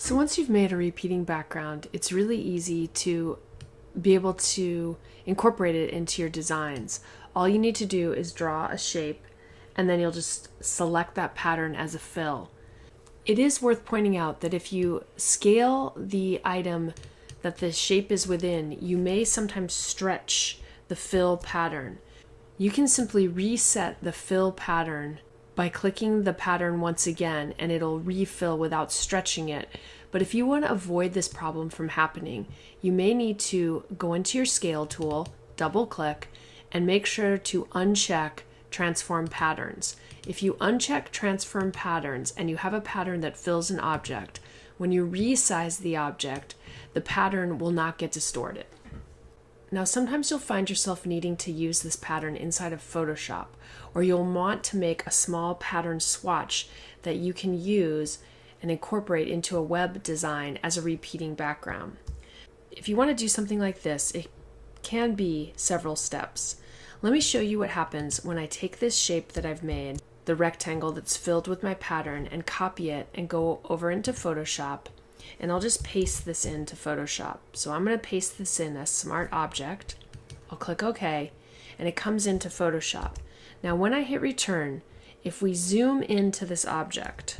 So once you've made a repeating background, it's really easy to be able to incorporate it into your designs. All you need to do is draw a shape, and then you'll just select that pattern as a fill. It is worth pointing out that if you scale the item that the shape is within, you may sometimes stretch the fill pattern. You can simply reset the fill pattern by clicking the pattern once again, and it'll refill without stretching it. But if you want to avoid this problem from happening, you may need to go into your scale tool, double click, and make sure to uncheck transform patterns. If you uncheck transform patterns and you have a pattern that fills an object, when you resize the object, the pattern will not get distorted. Now, sometimes you'll find yourself needing to use this pattern inside of Photoshop, or you'll want to make a small pattern swatch that you can use and incorporate into a web design as a repeating background. If you want to do something like this, it can be several steps. Let me show you what happens when I take this shape that I've made, the rectangle that's filled with my pattern, and copy it and go over into Photoshop. And I'll just paste this into Photoshop. So I'm going to paste this in as Smart Object. I'll click OK, and it comes into Photoshop. Now when I hit return, if we zoom into this object,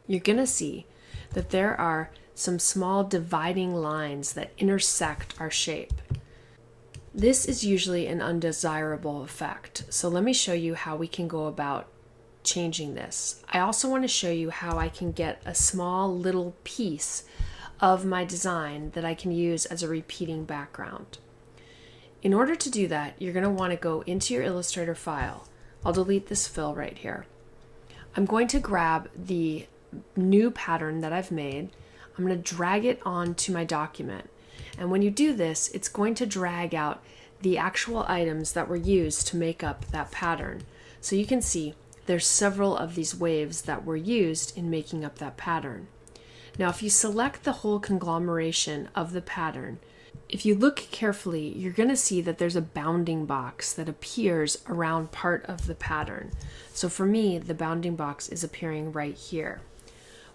you're going to see that there are some small dividing lines that intersect our shape. This is usually an undesirable effect. So let me show you how we can go about changing this. I also want to show you how I can get a small little piece of my design that I can use as a repeating background. In order to do that, you're going to want to go into your Illustrator file. I'll delete this fill right here. I'm going to grab the new pattern that I've made. I'm going to drag it onto my document. And when you do this, it's going to drag out the actual items that were used to make up that pattern. So you can see there's several of these waves that were used in making up that pattern. Now, if you select the whole conglomeration of the pattern, if you look carefully, you're going to see that there's a bounding box that appears around part of the pattern. So for me, the bounding box is appearing right here.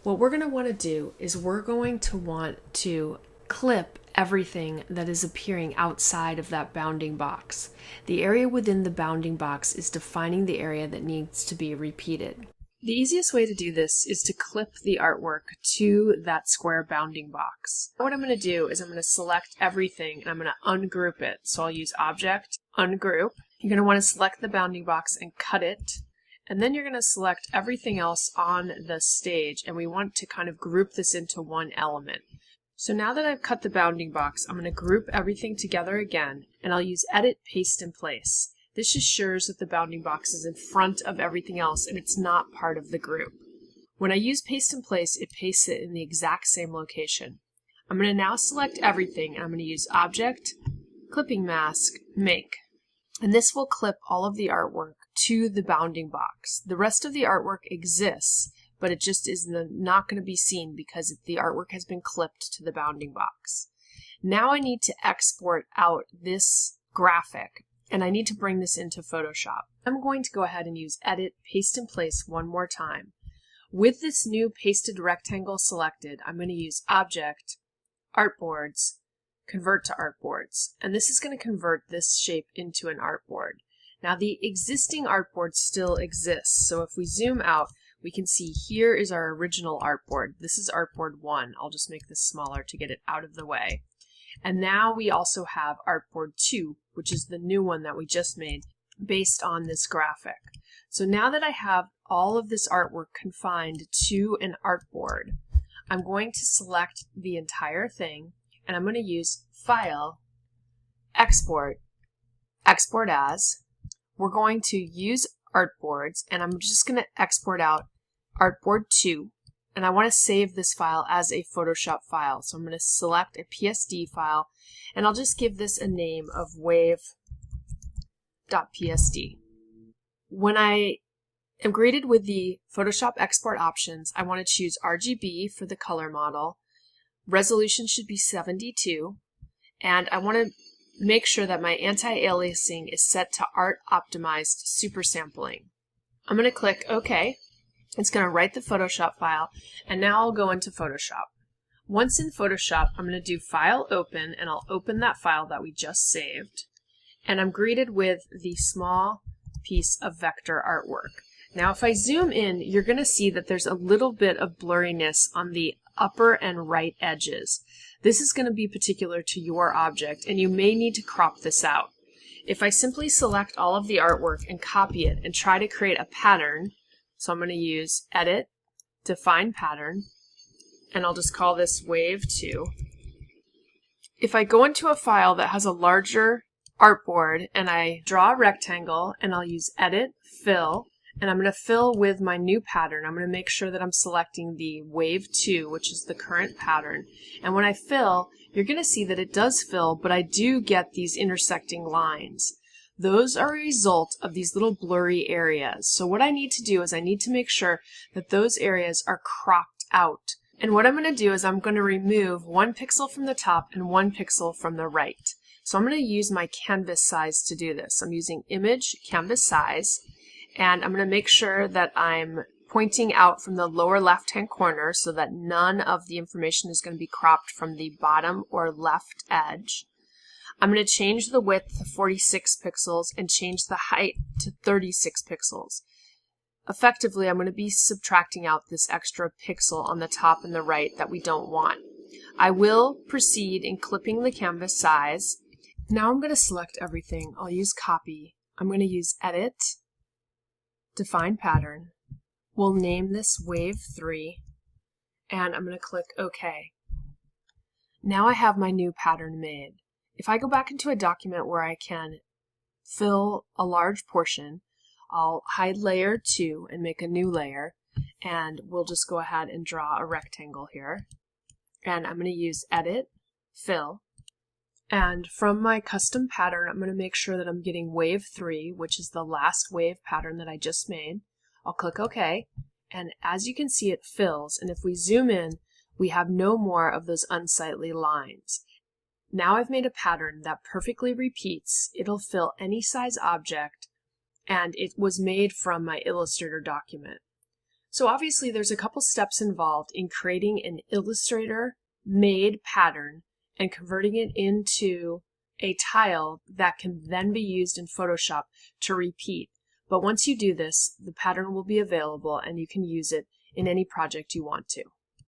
What we're going to want to do is we're going to want to clip everything that is appearing outside of that bounding box. The area within the bounding box is defining the area that needs to be repeated. The easiest way to do this is to clip the artwork to that square bounding box. What I'm going to do is I'm going to select everything and I'm going to ungroup it. So I'll use Object, Ungroup. You're going to want to select the bounding box and cut it. And then you're going to select everything else on the stage, and we want to kind of group this into one element. So now that I've cut the bounding box, I'm going to group everything together again, and I'll use Edit, Paste in Place. This ensures that the bounding box is in front of everything else and it's not part of the group. When I use Paste in Place, it pastes it in the exact same location. I'm going to now select everything, and I'm going to use Object, Clipping Mask, Make. And this will clip all of the artwork to the bounding box. The rest of the artwork exists, but it just is not going to be seen because the artwork has been clipped to the bounding box. Now I need to export out this graphic, and I need to bring this into Photoshop. I'm going to go ahead and use Edit, Paste in Place one more time. With this new pasted rectangle selected, I'm going to use Object, Artboards, Convert to Artboards, and this is going to convert this shape into an artboard. Now the existing artboard still exists, so if we zoom out, we can see here is our original artboard. This is artboard 1. I'll just make this smaller to get it out of the way. And now we also have artboard 2, which is the new one that we just made based on this graphic. So now that I have all of this artwork confined to an artboard, I'm going to select the entire thing, and I'm going to use File, Export, Export As. We're going to use artboards, and I'm just going to export out artboard 2, and I want to save this file as a Photoshop file. So I'm going to select a PSD file, and I'll just give this a name of wave.psd. When I am greeted with the Photoshop export options, I want to choose RGB for the color model. Resolution should be 72, and I want to make sure that my anti-aliasing is set to Art Optimized Super Sampling. I'm going to click OK, It's going to write the Photoshop file, and now I'll go into Photoshop. Once in Photoshop, I'm going to do File Open, and I'll open that file that we just saved. And I'm greeted with the small piece of vector artwork. Now if I zoom in, you're going to see that there's a little bit of blurriness on the upper and right edges. This is going to be particular to your object, and you may need to crop this out. If I simply select all of the artwork and copy it and try to create a pattern, so I'm going to use Edit, Define Pattern, and I'll just call this Wave 2. If I go into a file that has a larger artboard and I draw a rectangle, and I'll use Edit, Fill, and I'm going to fill with my new pattern. I'm going to make sure that I'm selecting the Wave 2, which is the current pattern. And when I fill, you're going to see that it does fill, but I do get these intersecting lines. Those are a result of these little blurry areas. So what I need to do is I need to make sure that those areas are cropped out. And what I'm going to do is I'm going to remove 1 pixel from the top and 1 pixel from the right. So I'm going to use my canvas size to do this. I'm using Image, Canvas Size, and I'm going to make sure that I'm pointing out from the lower left-hand corner so that none of the information is going to be cropped from the bottom or left edge. I'm going to change the width to 46 pixels and change the height to 36 pixels. Effectively, I'm going to be subtracting out this extra pixel on the top and the right that we don't want. I will proceed in clipping the canvas size. Now I'm going to select everything. I'll use Copy. I'm going to use Edit, Define Pattern. We'll name this Wave 3, and I'm going to click OK. Now I have my new pattern made. If I go back into a document where I can fill a large portion, I'll hide layer 2 and make a new layer, and we'll just go ahead and draw a rectangle here. And I'm going to use Edit, Fill, and from my custom pattern I'm going to make sure that I'm getting Wave 3, which is the last wave pattern that I just made. I'll click OK, and as you can see it fills, and if we zoom in we have no more of those unsightly lines. Now I've made a pattern that perfectly repeats. It'll fill any size object, and it was made from my Illustrator document. So obviously there's a couple steps involved in creating an Illustrator made pattern and converting it into a tile that can then be used in Photoshop to repeat. But once you do this, the pattern will be available and you can use it in any project you want to.